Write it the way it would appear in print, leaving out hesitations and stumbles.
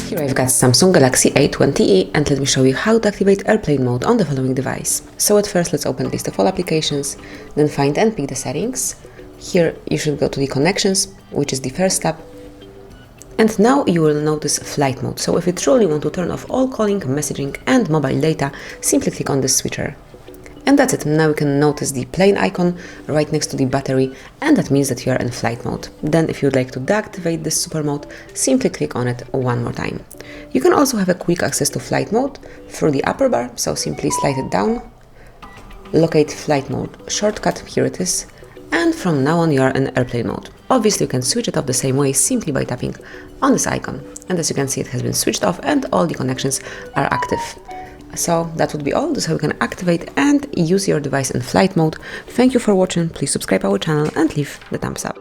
Here I've got Samsung Galaxy A20e, and let me show you how to activate airplane mode on the following device. So at first let's open list of all applications, then find and pick the settings. Here you should go to the connections, which is the first tab. And now you will notice flight mode. So if you truly want to turn off all calling, messaging and mobile data, simply click on this switcher. And that's it. Now you can notice the plane icon right next to the battery, and that means that you are in flight mode. Then if you'd like to deactivate this super mode, simply click on it one more time. You can also have a quick access to flight mode through the upper bar, so simply slide it down, locate flight mode shortcut, here it is, and from now on you are in airplane mode. Obviously you can switch it off the same way simply by tapping on this icon. And as you can see, it has been switched off and all the connections are active. So that would be all. This is how you can activate and use your device in flight mode. Thank you for watching. Please subscribe our channel and leave the thumbs up.